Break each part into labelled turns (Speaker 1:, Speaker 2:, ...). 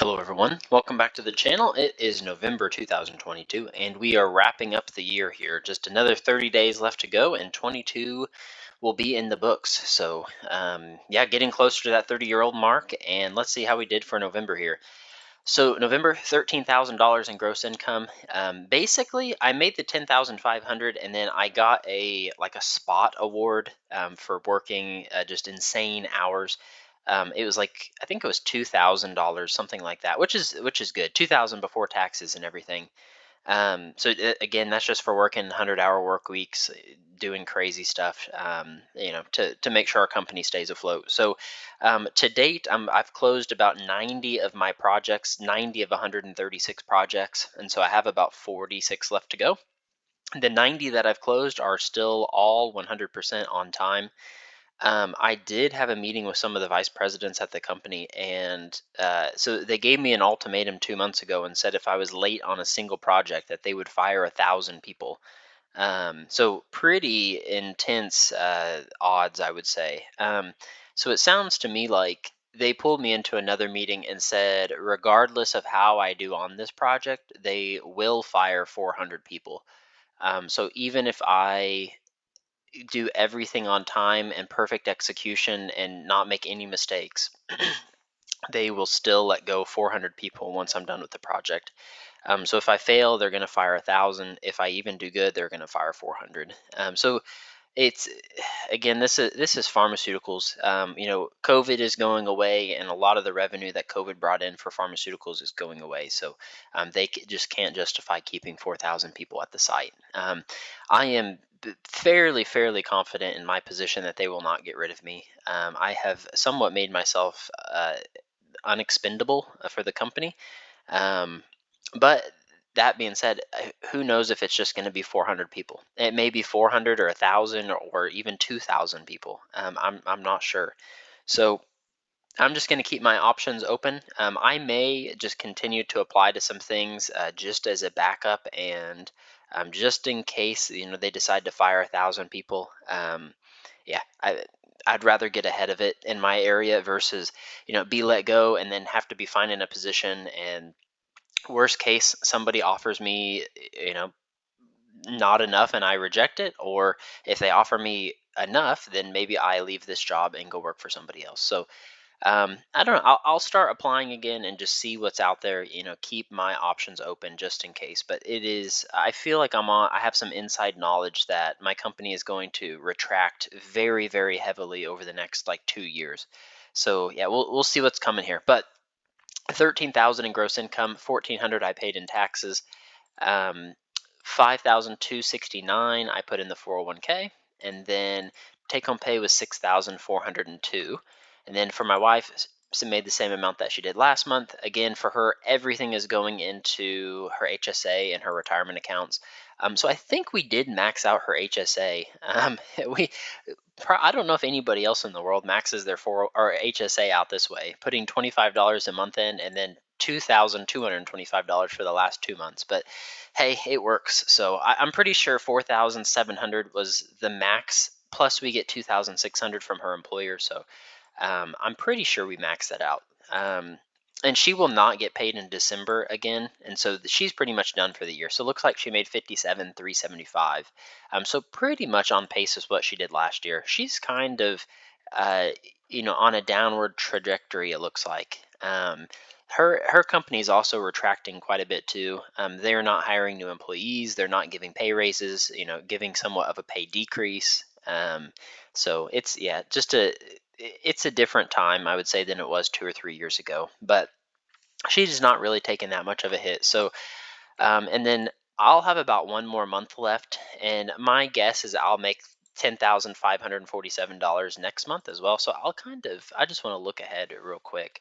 Speaker 1: Hello everyone, welcome back to the channel. It is November 2022 and we are wrapping up the year here. Just another 30 days left to go and 22 will be in the books. So yeah, getting closer to that 30-year-old mark, and let's see how we did for November here. So November, $13,000 in gross income. Basically, I made the 10,500, and then I got a spot award for working just insane hours. It was like, I think it was $2,000, something like that, which is good. 2,000 before taxes and everything. Again, that's just for working 100-hour work weeks, doing crazy stuff, to make sure our company stays afloat. So to date, I've closed about 90 of my projects, 90 of 136 projects, and so I have about 46 left to go. The 90 that I've closed are still all 100% on time. I did have a meeting with some of the vice presidents at the company, and so they gave me an ultimatum 2 months ago and said if I was late on a single project, that they would fire 1,000 people. So pretty intense odds, I would say. So it sounds to me like they pulled me into another meeting and said, regardless of how I do on this project, they will fire 400 people. So even if I do everything on time and perfect execution and not make any mistakes, they will still let go 400 people once I'm done with the project. So if I fail, they're going to fire 1,000. If I even do good, they're going to fire 400. So it's again, this is pharmaceuticals. COVID is going away, and a lot of the revenue that COVID brought in for pharmaceuticals is going away. So they just can't justify keeping 4,000 people at the site. I am fairly confident in my position that they will not get rid of me. I have somewhat made myself unexpendable for the company. But that being said, who knows if it's just going to be 400 people? It may be 400 or 1,000 or even 2,000 people. I'm not sure. So I'm just going to keep my options open. I may just continue to apply to some things just as a backup, and just in case they decide to fire 1,000 people. Yeah, I'd rather get ahead of it in my area versus be let go and then have to be finding a position, and worst case somebody offers me not enough and I reject it, or if they offer me enough, then maybe I leave this job and go work for somebody else. So I don't know. I'll start applying again and just see what's out there. Keep my options open just in case. But it is. I feel like I have some inside knowledge that my company is going to retract very heavily over the next like 2 years. So yeah, we'll see what's coming here. But 13,000 in gross income, 1,400 I paid in taxes, 5,269 I put in the 401k, and then take home pay was 6,402. And then for my wife, made the same amount that she did last month. Again, for her, everything is going into her HSA and her retirement accounts. So I think we did max out her HSA. We I don't know if anybody else in the world maxes their HSA out this way, putting $25 a month in and then $2,225 for the last 2 months. But hey, it works. So I'm pretty sure 4,700 was the max. Plus, we get 2,600 from her employer. So I'm pretty sure we maxed that out. And she will not get paid in December again, and so she's pretty much done for the year. So it looks like she made 57,375. So pretty much on pace with what she did last year. She's kind of, on a downward trajectory. It looks like. Her company is also retracting quite a bit too. They're not hiring new employees. They're not giving pay raises. Giving somewhat of a pay decrease. So it's it's a different time, I would say, than it was 2 or 3 years ago. But she's not really taken that much of a hit. So, and then I'll have about one more month left, and my guess is I'll make $10,547 next month as well. So I just want to look ahead real quick.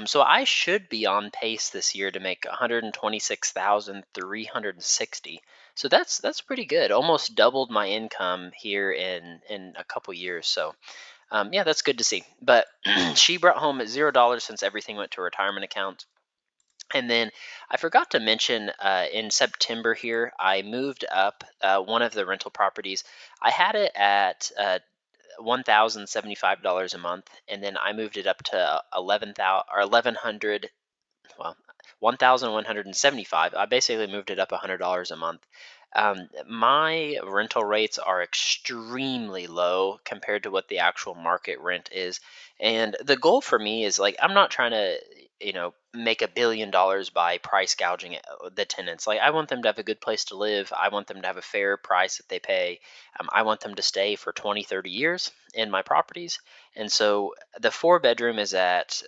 Speaker 1: So I should be on pace this year to make 126,360. So that's pretty good. Almost doubled my income here in a couple years. So yeah, that's good to see. But she brought home $0 since everything went to retirement accounts. And then I forgot to mention in September here, I moved up one of the rental properties. I had it at $1,075 a month, and then I moved it up to 11,000 or 1,100 well, 1,175. I basically moved it up $100 a month. My rental rates are extremely low compared to what the actual market rent is. And the goal for me is like, I'm not trying to, make $1 billion by price gouging the tenants. Like, I want them to have a good place to live. I want them to have a fair price that they pay. I want them to stay for 20, 30 years in my properties. And so the four bedroom is at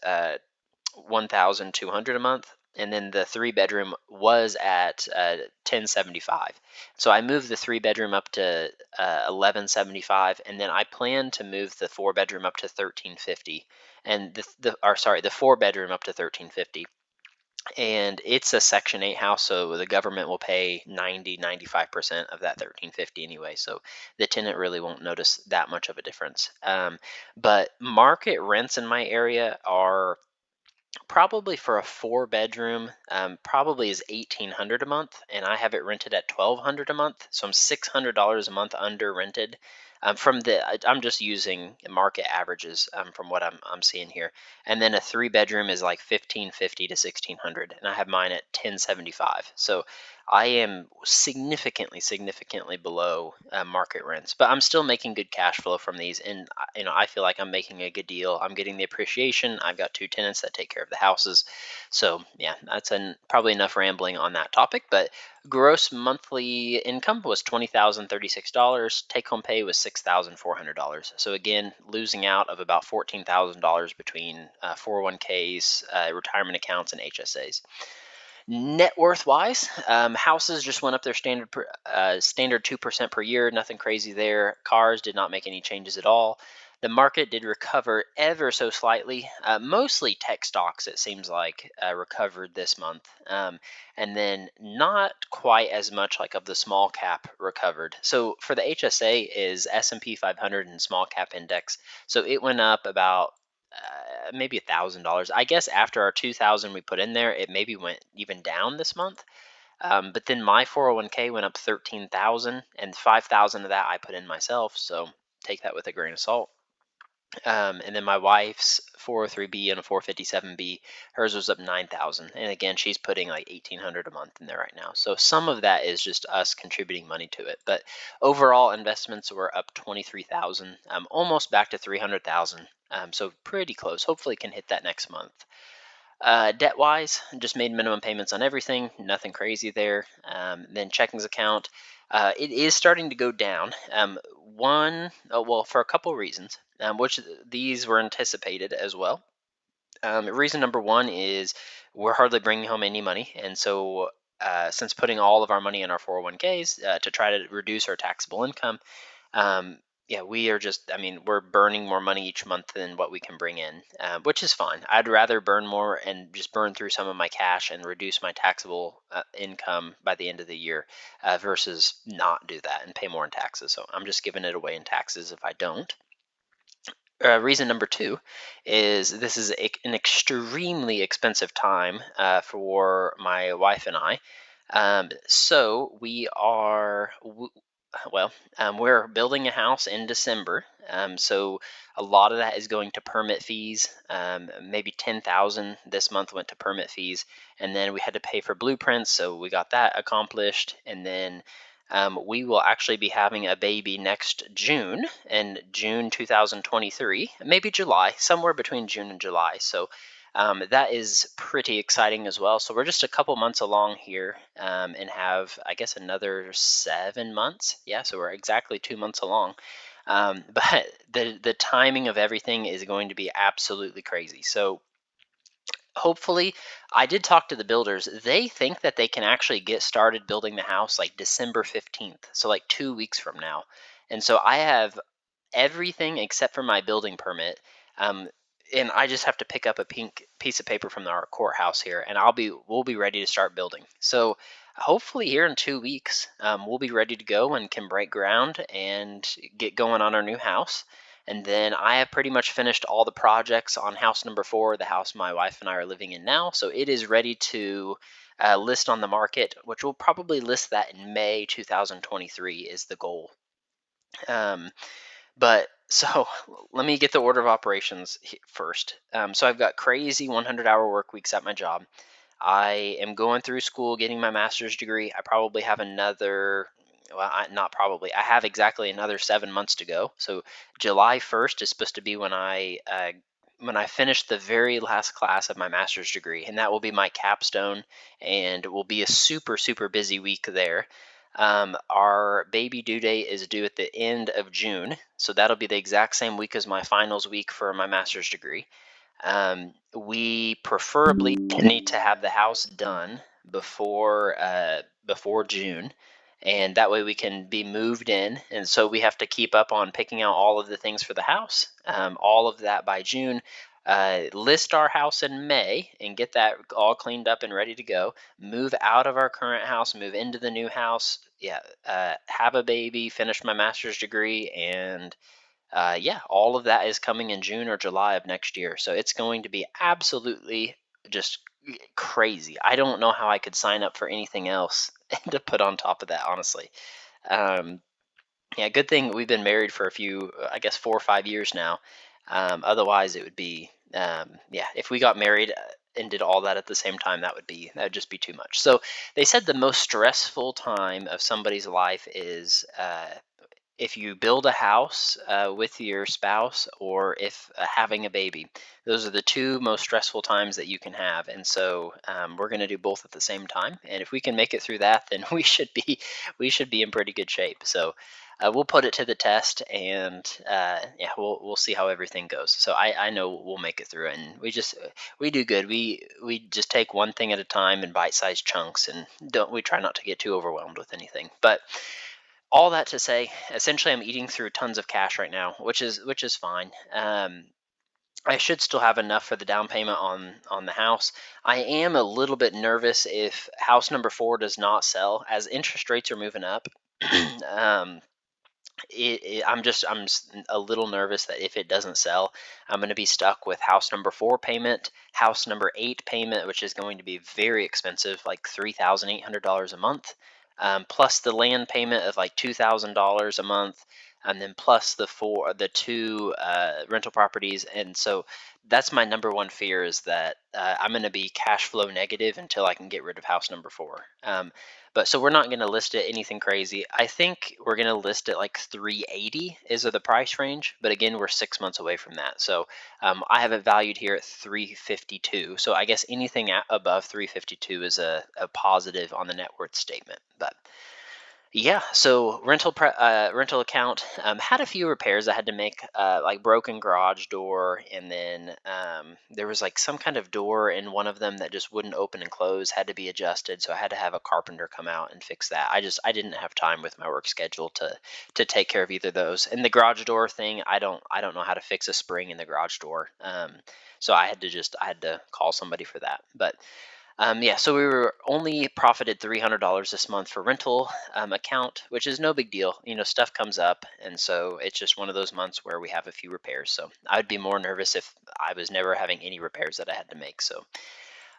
Speaker 1: 1,200 a month, and then the three bedroom was at 1075. So I moved the three bedroom up to 1175, and then I plan to move the four bedroom up to 1350, and the four bedroom up to 1350. And it's a Section 8 house, so the government will pay 95% of that 1350 anyway. So the tenant really won't notice that much of a difference. But market rents in my area are probably for a four bedroom, probably is 1,800 a month, and I have it rented at 1,200 a month. So I'm $600 a month under rented. I'm just using market averages from what I'm seeing here, and then a three bedroom is like 1,550 to 1,600, and I have mine at 1075. So I am significantly below market rents, but I'm still making good cash flow from these, and I feel like I'm making a good deal. I'm getting the appreciation. I've got two tenants that take care of the houses, so yeah, that's probably enough rambling on that topic. But gross monthly income was $20,036. Take home pay was $6,400. So again, losing out of about $14,000 between 401ks, retirement accounts, and HSAs. Net worth wise, houses just went up their standard 2% per year. Nothing crazy there. Cars did not make any changes at all. The market did recover ever so slightly. Mostly tech stocks, it seems like, recovered this month, and then not quite as much like of the small cap recovered. So for the HSA is S&P 500 and small cap index. So it went up about maybe $1,000. I guess after our 2,000 we put in there, it maybe went even down this month. But then my 401k went up 13,000, and 5,000 of that I put in myself. So take that with a grain of salt. And then my wife's 403b and a 457b, hers was up 9,000. And again, she's putting like 1,800 a month in there right now. So some of that is just us contributing money to it. But overall investments were up 23,000, almost back to 300,000. So pretty close. Hopefully can hit that next month. Debt wise, just made minimum payments on everything, nothing crazy there. Then checkings account, it is starting to go down. Well, for a couple reasons, which these were anticipated as well. Reason number one is we're hardly bringing home any money, and so since putting all of our money in our 401ks to try to reduce our taxable income, um, yeah, we are just, I mean, we're burning more money each month than what we can bring in, which is fine. I'd rather burn more and just burn through some of my cash and reduce my taxable income by the end of the year versus not do that and pay more in taxes. So I'm just giving it away in taxes if I don't. Reason number two is this is an extremely expensive time for my wife and I. So we are, well, we're building a house in December. So a lot of that is going to permit fees. Maybe 10,000 this month went to permit fees, and then we had to pay for blueprints. So we got that accomplished, and then we will actually be having a baby next June, in June 2023, maybe July, somewhere between June and July. So that is pretty exciting as well. So we're just a couple months along here and have, I guess, another 7 months. Yeah, so we're exactly 2 months along. But the timing of everything is going to be absolutely crazy. So hopefully, I did talk to the builders. They think that they can actually get started building the house like December 15th, so like 2 weeks from now. And so I have everything except for my building permit. Um, and I just have to pick up a pink piece of paper from our courthouse here, and we'll be ready to start building. So hopefully here in 2 weeks, we'll be ready to go and can break ground and get going on our new house. And then I have pretty much finished all the projects on house number 4, the house my wife and I are living in now. So it is ready to list on the market, which we'll probably list that in May 2023 is the goal. Um, but So let me get the order of operations first. So I've got crazy 100-hour work weeks at my job. I am going through school, getting my master's degree. I probably have another, well, not probably, I have exactly another 7 months to go. So July 1st is supposed to be when I finish the very last class of my master's degree, and that will be my capstone, and it will be a super, super busy week there. Our baby due date is due at the end of June, so that'll be the exact same week as my finals week for my master's degree. We preferably need to have the house done before June, and that way we can be moved in. And so we have to keep up on picking out all of the things for the house, all of that by June. List our house in May and get that all cleaned up and ready to go. Move out of our current house, move into the new house. Yeah, have a baby, finish my master's degree, and yeah, all of that is coming in June or July of next year. So it's going to be absolutely just crazy. I don't know how I could sign up for anything else to put on top of that, honestly. Um, yeah, good thing we've been married for a few, I guess, 4 or 5 years now. Otherwise, it would be, yeah, if we got married and did all that at the same time, that would just be too much. So they said the most stressful time of somebody's life is if you build a house with your spouse, or if having a baby. Those are the two most stressful times that you can have. And so we're going to do both at the same time, and if we can make it through that, then we should be in pretty good shape. So we'll put it to the test, and yeah, we'll see how everything goes. So I know we'll make it through it, and we do good. We just take one thing at a time in bite-sized chunks, and don't we try not to get too overwhelmed with anything. But all that to say, essentially, I'm eating through tons of cash right now, which is fine. I should still have enough for the down payment on the house. I am a little bit nervous if house number 4 does not sell, as interest rates are moving up. um, I'm just a little nervous that if it doesn't sell, I'm going to be stuck with house number 4 payment, house number 8 payment, which is going to be very expensive, like $3,800 a month, plus the land payment of like $2,000 a month, and then plus the two rental properties. And so that's my number one fear, is that I'm going to be cash flow negative until I can get rid of house number 4. But so we're not going to list it anything crazy. I think we're going to list it like 380 is the price range. But again, we're 6 months away from that. So I have it valued here at 352. So I guess anything above 352 is a positive on the net worth statement. But yeah, so rental account had a few repairs I had to make, like broken garage door, and then there was like some kind of door in one of them that just wouldn't open and close, had to be adjusted, so I had to have a carpenter come out and fix that. I didn't have time with my work schedule to take care of either of those. And the garage door thing, I don't know how to fix a spring in the garage door, so I had to call somebody for that, but. Yeah, so we were only profited $300 this month for rental account, which is no big deal. Stuff comes up, and so it's just one of those months where we have a few repairs. So I would be more nervous if I was never having any repairs that I had to make. So,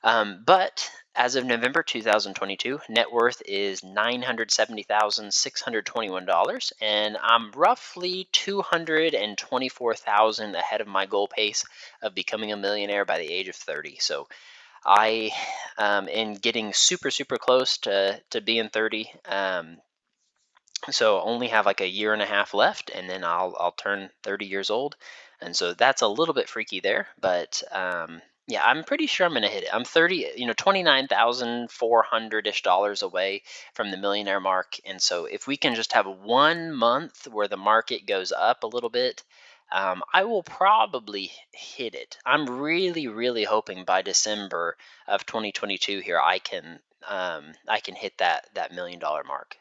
Speaker 1: but as of November 2022, net worth is $970,621, and I'm roughly 224,000 ahead of my goal pace of becoming a millionaire by the age of 30. So I am getting super, super close to being 30. So only have like a year and a half left, and then I'll turn 30 years old. And so that's a little bit freaky there, but yeah, I'm pretty sure I'm gonna hit it. I'm 30, 29,400-ish dollars away from the millionaire mark. And so if we can just have 1 month where the market goes up a little bit, I will probably hit it. I'm really, really hoping by December of 2022 here I can hit that $1 million mark.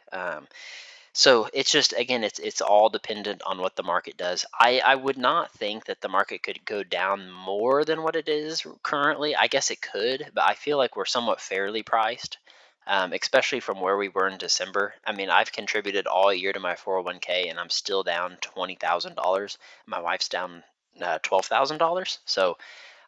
Speaker 1: So it's just, again, it's all dependent on what the market does. I would not think that the market could go down more than what it is currently. I guess it could, but I feel like we're somewhat fairly priced, especially from where we were in December. I mean, I've contributed all year to my 401k, and I'm still down $20,000. My wife's down $12,000. So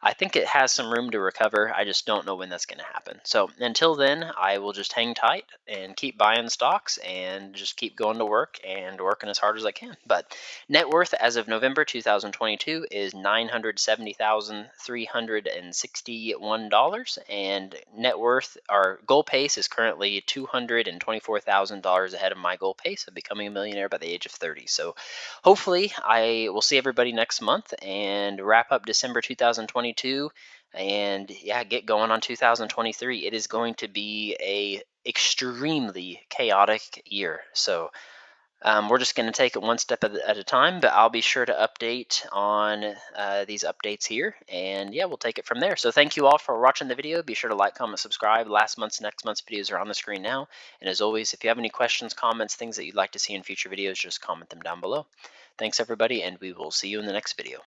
Speaker 1: I think it has some room to recover. I just don't know when that's going to happen. So until then, I will just hang tight and keep buying stocks and just keep going to work and working as hard as I can. But net worth as of November 2022 is $970,361, and net worth, our goal pace is currently $224,000 ahead of my goal pace of becoming a millionaire by the age of 30. So hopefully I will see everybody next month and wrap up December 2022, and yeah, get going on 2023. It is going to be a extremely chaotic year. So we're just going to take it one step at a time, but I'll be sure to update on these updates here, and yeah, we'll take it from there. So thank you all for watching the video. Be sure to like, comment, subscribe. Next month's videos are on the screen now. And as always, if you have any questions, comments, things that you'd like to see in future videos, just comment them down below. Thanks everybody, and we will see you in the next video.